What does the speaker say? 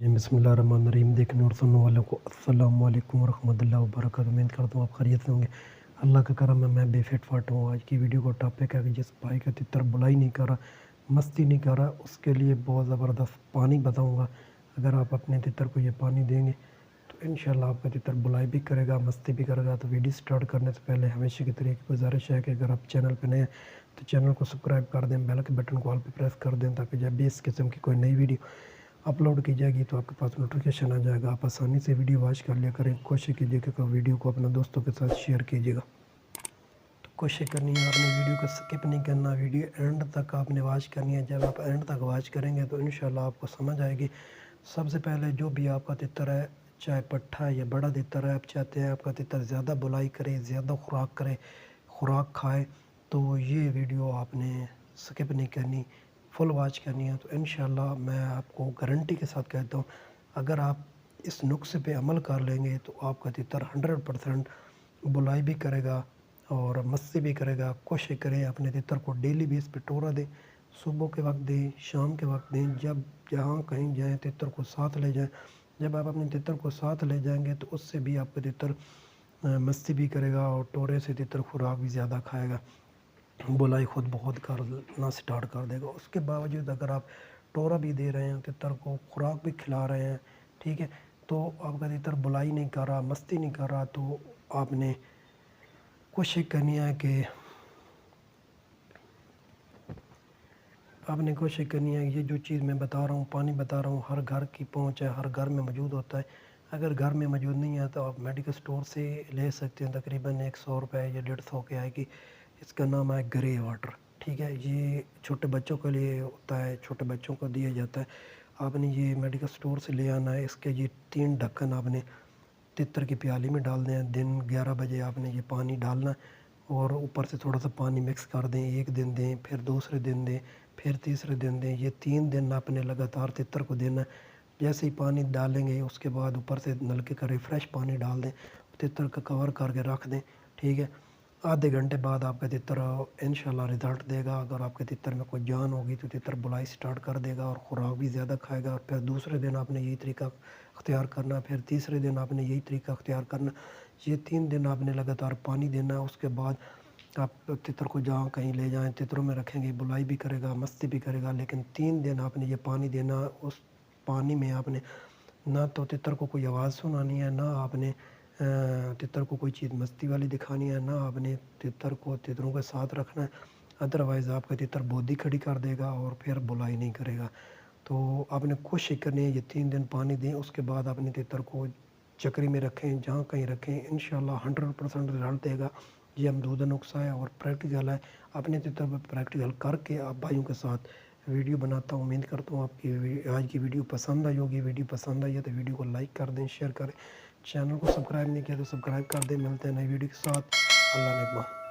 जी बिस्मिल्लाहिर्रहमानिर्रहीम। देखने और सुनने वालों को अस्सलाम वालेकुम वरहमतुल्लाहि वबरकातुहू। उम्मीद करता हूँ आप खैरियत से होंगे। अल्लाह का करम है, मैं बेफिट फाट हूँ। आज की वीडियो का टॉपिक है कि जिस भाई का तितर बुलाई नहीं कर रहा, मस्ती नहीं कर रहा, उसके लिए बहुत ज़बरदस्त पानी बताऊँगा। अगर आप अपने तितर को ये पानी देंगे तो इंशाल्लाह आपका तितर बुलाई भी करेगा, मस्ती भी करेगा। तो वीडियो स्टार्ट करने से पहले हमेशा की तरह एक गुजारिश है कि अगर आप चैनल पर नए हैं तो चैनल को सब्सक्राइब कर दें, बेल के बटन को ऑल पे प्रेस कर दें, ताकि जब भी इस किस्म की कोई नई वीडियो अपलोड की जाएगी तो आपके पास नोटिफिकेशन आ जाएगा। आप आसानी से वीडियो वॉच कर लिया करें। कोशिश कीजिएगा कि वीडियो को अपने दोस्तों के साथ शेयर कीजिएगा। तो कोशिश करनी है आपने वीडियो को स्किप नहीं करना, वीडियो एंड तक आपने वॉच करनी है। जब आप एंड तक वॉच करेंगे तो इंशाल्लाह आपको समझ आएगी। सबसे पहले जो भी आपका तितर है, चाहे पट्ठा है या बड़ा तितर है, आप चाहते हैं आपका तितर ज़्यादा बुलाई करे, ज़्यादा खुराक करे, खुराक खाए, तो ये वीडियो आपने स्किप नहीं करनी, फुल वॉच करनी है। तो इंशाल्लाह मैं आपको गारंटी के साथ कहता हूँ, अगर आप इस नुस्खे पे अमल कर लेंगे तो आपका तितर 100% बुलाई भी करेगा और मस्ती भी करेगा। कोशिश करें अपने तितर को डेली बेस पे टोरा दें, सुबह के वक्त दें, शाम के वक्त दें, जब जहाँ कहीं जाएँ तितर को साथ ले जाएँ। जब आप अपने तितर को साथ ले जाएंगे तो उससे भी आपका तितर मस्ती भी करेगा और टोरे से तितर खुराक भी ज़्यादा खाएगा, बुलाई खुद बहुत करना स्टार्ट कर देगा। उसके बावजूद अगर आप टोरा भी दे रहे हैं, तितर को खुराक भी खिला रहे हैं, ठीक है, तो आपका तितर बुलाई नहीं कर रहा, मस्ती नहीं कर रहा, तो आपने कोशिश करनी है कि ये जो चीज़ मैं बता रहा हूँ, पानी बता रहा हूँ, हर घर की पहुँच है, हर घर में मौजूद होता है। अगर घर में मौजूद नहीं है तो आप मेडिकल स्टोर से ले सकते हैं। तकरीबन 100 रुपये या 150 के आएगी। इसका नाम है ग्रे वाटर, ठीक है। ये छोटे बच्चों के लिए होता है, छोटे बच्चों को दिया जाता है। आपने ये मेडिकल स्टोर से ले आना है। इसके ये 3 ढक्कन आपने तितर की प्याली में डाल दें। दिन 11 बजे आपने ये पानी डालना है और ऊपर से थोड़ा सा पानी मिक्स कर दें। एक दिन दें, फिर दूसरे दिन दें, फिर तीसरे दिन दें। ये 3 दिन आपने लगातार तितर को देना है। जैसे ही पानी डालेंगे उसके बाद ऊपर से नलके का रिफ़्रेश पानी डाल दें, तितर का कवर करके रख दें, ठीक है। आधे घंटे बाद आपका तितर इंशाल्लाह रिज़ल्ट देगा। अगर आपके तितर में कोई जान होगी तो तितर बुलाई स्टार्ट कर देगा और खुराक भी ज़्यादा खाएगा। और फिर दूसरे दिन आपने यही तरीका अख्तियार करना, फिर तीसरे दिन आपने यही तरीका अख्तियार करना। ये 3 दिन आपने लगातार पानी देना है। उसके बाद आप तितर को जहाँ कहीं ले जाएँ, तितरों में रखेंगे, बुलाई भी करेगा, मस्ती भी करेगा। लेकिन 3 दिन आपने ये पानी देना। उस पानी में आपने ना तो तितर को कोई आवाज़ सुनानी है, ना आपने तितर को कोई चीज़ मस्ती वाली दिखानी है, ना आपने तितर को तितरों के साथ रखना है। अदरवाइज़ आपका तितर बोदी खड़ी कर देगा और फिर बुलाई नहीं करेगा। तो आपने कोशिश करनी है ये 3 दिन पानी दें। उसके बाद अपने तितर को चक्री में रखें, जहाँ कहीं रखें, इंशाल्लाह 100% रिज़ल्ट देगा। ये अमरूदा नुस्खा है और प्रैक्टिकल है। अपने तितर पर प्रैक्टिकल करके आप भाइयों के साथ वीडियो बनाता हूँ। उम्मीद करता हूँ आपकी आज की वीडियो पसंद आई होगी। वीडियो पसंद आई है तो वीडियो को लाइक कर दें, शेयर करें। चैनल को सब्सक्राइब नहीं किया तो सब्सक्राइब कर दें। मिलते हैं नई वीडियो के साथ। अल्लाह निगहबान।